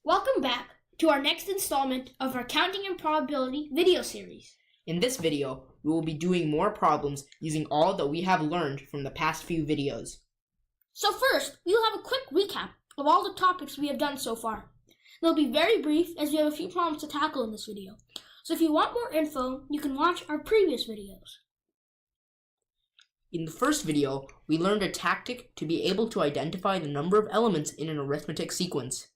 Welcome back to our next installment of our Counting and Probability video series. In this video, we will be doing more problems using all that we have learned from the past few videos. So first, we will have a quick recap of all the topics we have done so far. They'll be very brief as we have a few problems to tackle in this video. So if you want more info, you can watch our previous videos. In the first video, we learned a tactic to be able to identify the number of elements in an arithmetic sequence.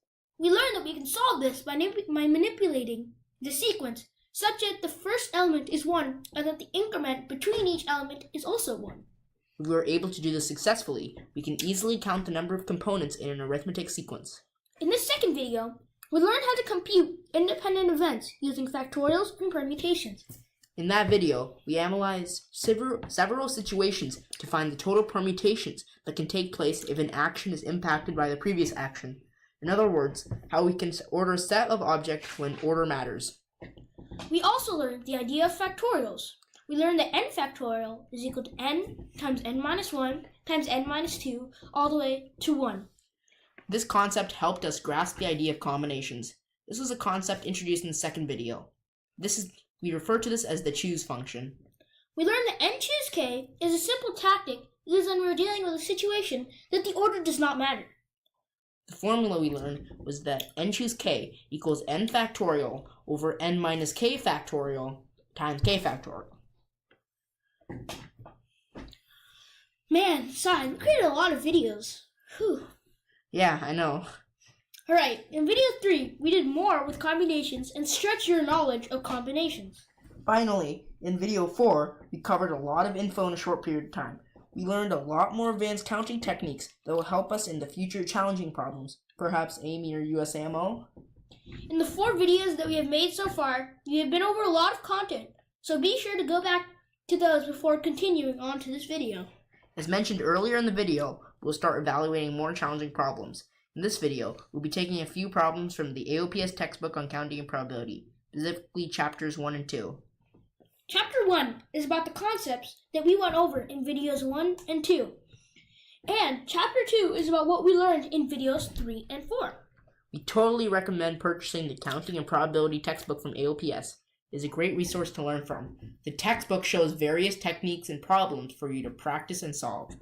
We learned that we can solve this by manipulating the sequence such that the first element is 1 and that the increment between each element is also 1. If we are able to do this successfully, we can easily count the number of components in an arithmetic sequence. In this second video, we learned how to compute independent events using factorials and permutations. In that video, we analyzed several situations to find the total permutations that can take place if an action is impacted by the previous action. In other words, how we can order a set of objects when order matters. We also learned the idea of factorials. We learned that n factorial is equal to n times n minus 1 times n minus 2 all the way to 1. This concept helped us grasp the idea of combinations. This was a concept introduced in the second video. We refer to this as the choose function. We learned that n choose k is a simple tactic used when we're dealing with a situation that the order does not matter. The formula we learned was that n choose k equals n factorial over n minus k factorial times k factorial. Man, Sai, we created a lot of videos. Whew. Yeah, I know. Alright, in video 3, we did more with combinations and stretched your knowledge of combinations. Finally, in video 4, we covered a lot of info in a short period of time. We learned a lot more advanced counting techniques that will help us in the future challenging problems, perhaps Amy or USAMO. In the 4 videos that we have made so far, we have been over a lot of content, so be sure to go back to those before continuing on to this video. As mentioned earlier in the video, we'll start evaluating more challenging problems. In this video, we'll be taking a few problems from the AOPS textbook on counting and probability, specifically chapters 1 and 2. Chapter 1 is about the concepts that we went over in videos 1 and 2. And Chapter 2 is about what we learned in videos 3 and 4. We totally recommend purchasing the Counting and Probability textbook from AOPS. It is a great resource to learn from. The textbook shows various techniques and problems for you to practice and solve.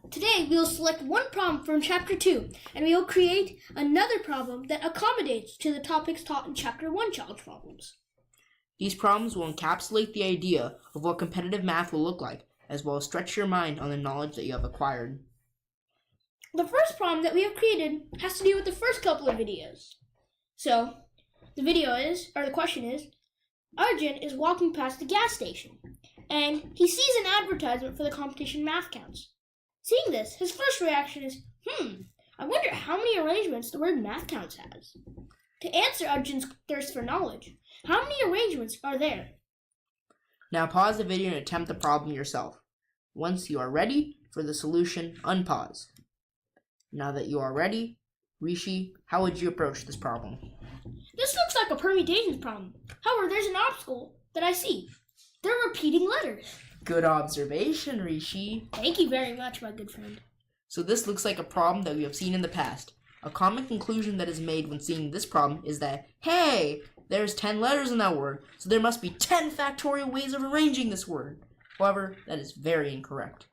Today, we will select one problem from Chapter 2, and we will create another problem that accommodates to the topics taught in Chapter 1 challenge problems. These problems will encapsulate the idea of what competitive math will look like, as well as stretch your mind on the knowledge that you have acquired. The first problem that we have created has to do with the first couple of videos. So, the question is, Arjun is walking past the gas station, and he sees an advertisement for the competition Math Counts. Seeing this, his first reaction is, I wonder how many arrangements the word Math Counts has. To answer Arjun's thirst for knowledge, how many arrangements are there? Now pause the video and attempt the problem yourself. Once you are ready for the solution, unpause. Now that you are ready, Rishi, how would you approach this problem? This looks like a permutations problem. However, there's an obstacle that I see. They're repeating letters. Good observation, Rishi. Thank you very much, my good friend. So this looks like a problem that we have seen in the past. A common conclusion that is made when seeing this problem is that, hey, there's 10 letters in that word, so there must be 10 factorial ways of arranging this word. However, that is very incorrect.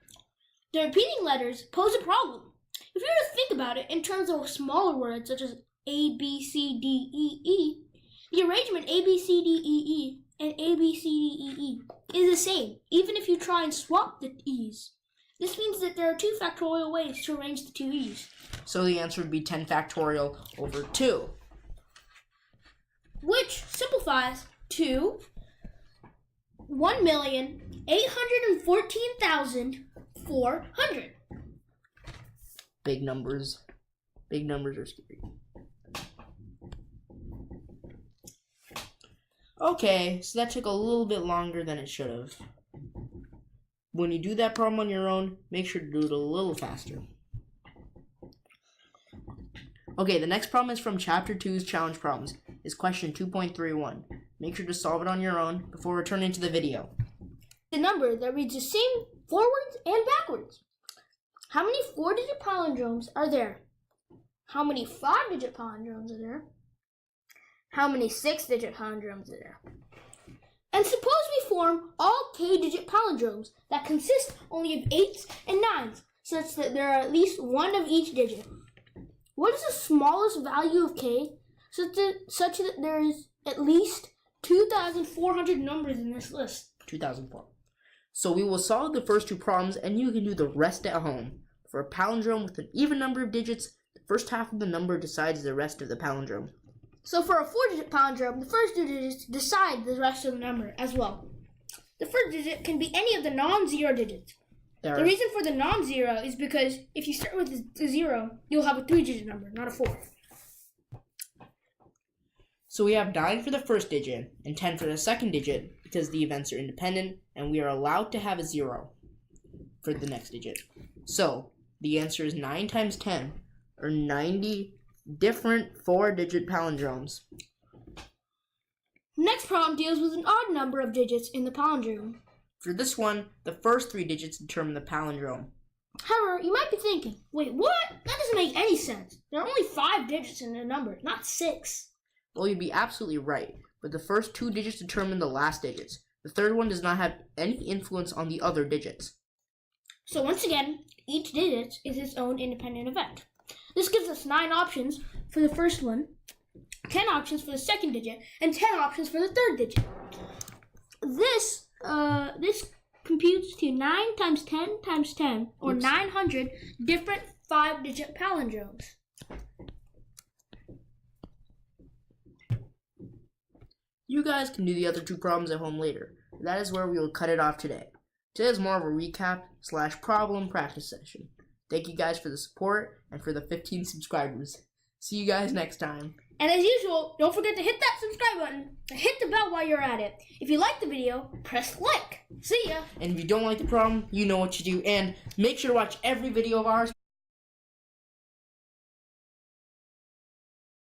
The repeating letters pose a problem. If you were to think about it in terms of smaller words such as A, B, C, D, E, E, the arrangement A, B, C, D, E, E and A, B, C, D, E, E is the same, even if you try and swap the E's. This means that there are 2 factorial ways to arrange the 2 E's. So the answer would be 10 factorial over 2. Which simplifies to 1,814,400. Big numbers. Big numbers are scary. Okay, so that took a little bit longer than it should have. When you do that problem on your own, make sure to do it a little faster. Okay, the next problem is from Chapter 2's Challenge Problems. It's question 2.31. Make sure to solve it on your own before returning to the video. The number that reads the same forwards and backwards. How many 4-digit palindromes are there? How many 5-digit palindromes are there? how many 6-digit palindromes are there? And suppose we form all k-digit palindromes that consist only of 8s and 9s, such that there are at least one of each digit. What is the smallest value of k, such that there is at least 2,400 numbers in this list? 2004. So we will solve the first two problems, and you can do the rest at home. For a palindrome with an even number of digits, the first half of the number decides the rest of the palindrome. So for a 4-digit palindrome, the first two digits decide the rest of the number as well. The first digit can be any of the non-zero digits. The reason for the non-zero is because if you start with a 0, you'll have a 3-digit number, not a 4. So we have 9 for the first digit and 10 for the second digit because the events are independent, and we are allowed to have a 0 for the next digit. So the answer is 9 times 10, or 90 different 4-digit palindromes. Next problem deals with an odd number of digits in the palindrome. For this one, the first 3 digits determine the palindrome. However, you might be thinking, wait, what? That doesn't make any sense. There are only 5 digits in a number, not 6. Well, you'd be absolutely right, but the first 2 digits determine the last digits. The third one does not have any influence on the other digits. So once again, each digit is its own independent event. This gives us 9 options for the first one, 10 options for the second digit, and 10 options for the third digit. This computes to 9 times 10 times 10, or 900 different 5-digit palindromes. You guys can do the other 2 problems at home later. That is where we will cut it off today. Today is more of a recap/problem practice session. Thank you guys for the support and for the 15 subscribers. See you guys next time. And as usual, don't forget to hit that subscribe button and hit the bell while you're at it. If you like the video, press like. See ya! And if you don't like the problem, you know what to do. And make sure to watch every video of ours